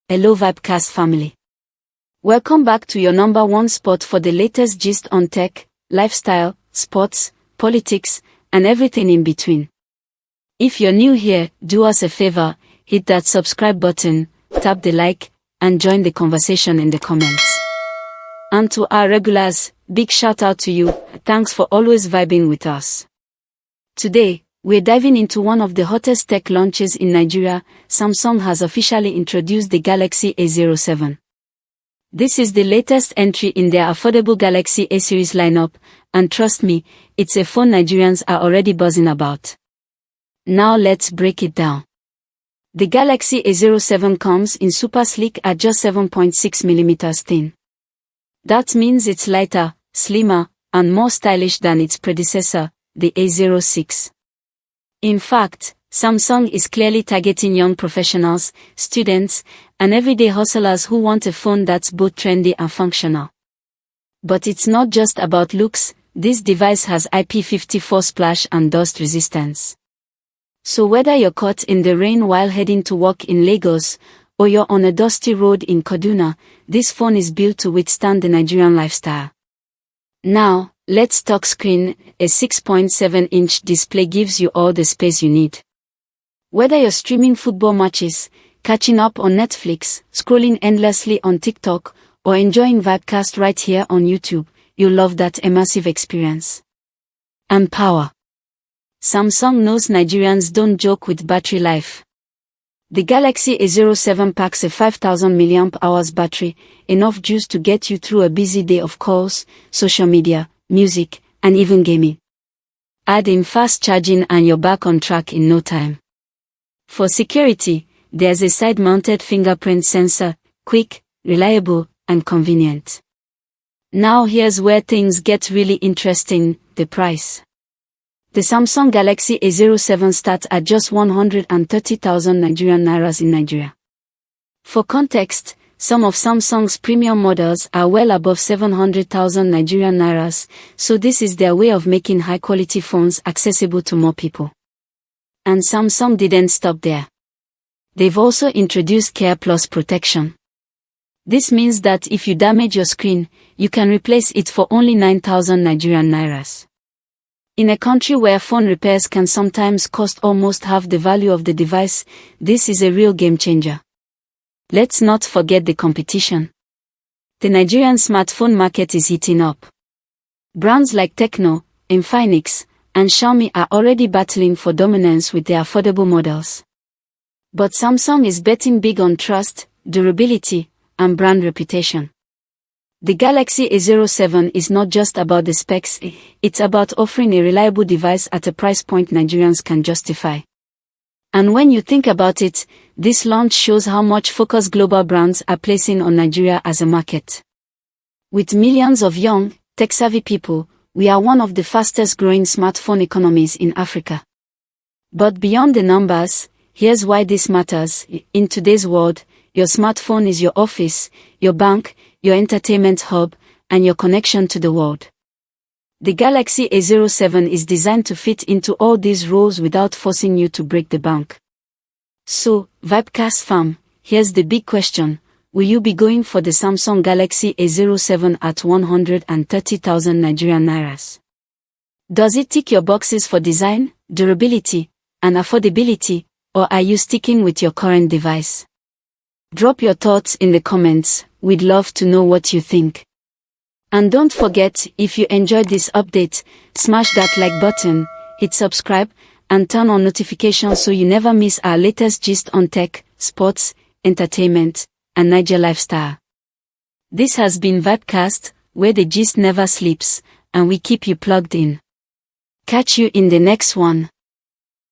Hello VibeCast family. Welcome back to your number one spot for the latest gist on tech, lifestyle, sports, politics, and everything in between. If you're new here, do us a favor, hit that subscribe button, tap the like, and join the conversation in the comments. And to our regulars, big shout out to you, thanks for always vibing with us. Today, we're diving into one of the hottest tech launches in Nigeria. Samsung has officially introduced the Galaxy A07. This is the latest entry in their affordable Galaxy A series lineup, and trust me, it's a phone Nigerians are already buzzing about. Now let's break it down. The Galaxy A07 comes in super sleek at just 7.6mm thin. That means it's lighter, slimmer, and more stylish than its predecessor, the A06. In fact, Samsung is clearly targeting young professionals, students, and everyday hustlers who want a phone that's both trendy and functional. But it's not just about looks, this device has IP54 splash and dust resistance. So whether you're caught in the rain while heading to work in Lagos, or you're on a dusty road in Kaduna, this phone is built to withstand the Nigerian lifestyle. Now, let's talk screen. A 6.7-inch display gives you all the space you need. Whether you're streaming football matches, catching up on Netflix, scrolling endlessly on TikTok, or enjoying VibeCast right here on YouTube, you'll love that immersive experience. And power. Samsung knows Nigerians don't joke with battery life. The Galaxy A07 packs a 5000 mAh battery, enough juice to get you through a busy day of calls, social media, music, and even gaming. Add in fast charging and you're back on track in no time. For security, there's a side-mounted fingerprint sensor, quick, reliable, and convenient. Now here's where things get really interesting, the price. The Samsung Galaxy A07 starts at just 130,000 Nigerian nairas in Nigeria. For context, some of Samsung's premium models are well above 700,000 Nigerian nairas, so this is their way of making high-quality phones accessible to more people. And Samsung didn't stop there. They've also introduced Care Plus protection. This means that if you damage your screen, you can replace it for only 9,000 Nigerian nairas. In a country where phone repairs can sometimes cost almost half the value of the device, this is a real game changer. Let's not forget the competition. The Nigerian smartphone market is heating up. Brands like Tecno, Infinix, and Xiaomi are already battling for dominance with their affordable models. But Samsung is betting big on trust, durability, and brand reputation. The Galaxy A07 is not just about the specs, it's about offering a reliable device at a price point Nigerians can justify. And when you think about it, this launch shows how much focus global brands are placing on Nigeria as a market. With millions of young, tech-savvy people, we are one of the fastest growing smartphone economies in Africa. But beyond the numbers, here's why this matters. In today's world, your smartphone is your office, your bank, your entertainment hub, and your connection to the world. The Galaxy A07 is designed to fit into all these roles without forcing you to break the bank. So, VibeCast fam, here's the big question. Will you be going for the Samsung Galaxy A07 at 130,000 Nigerian nairas? Does it tick your boxes for design, durability, and affordability, or are you sticking with your current device? Drop your thoughts in the comments, we'd love to know what you think. And don't forget, if you enjoyed this update, smash that like button, hit subscribe, and turn on notifications so you never miss our latest gist on tech, sports, entertainment, and Naija lifestyle. This has been VibeCast, where the gist never sleeps, and we keep you plugged in. Catch you in the next one.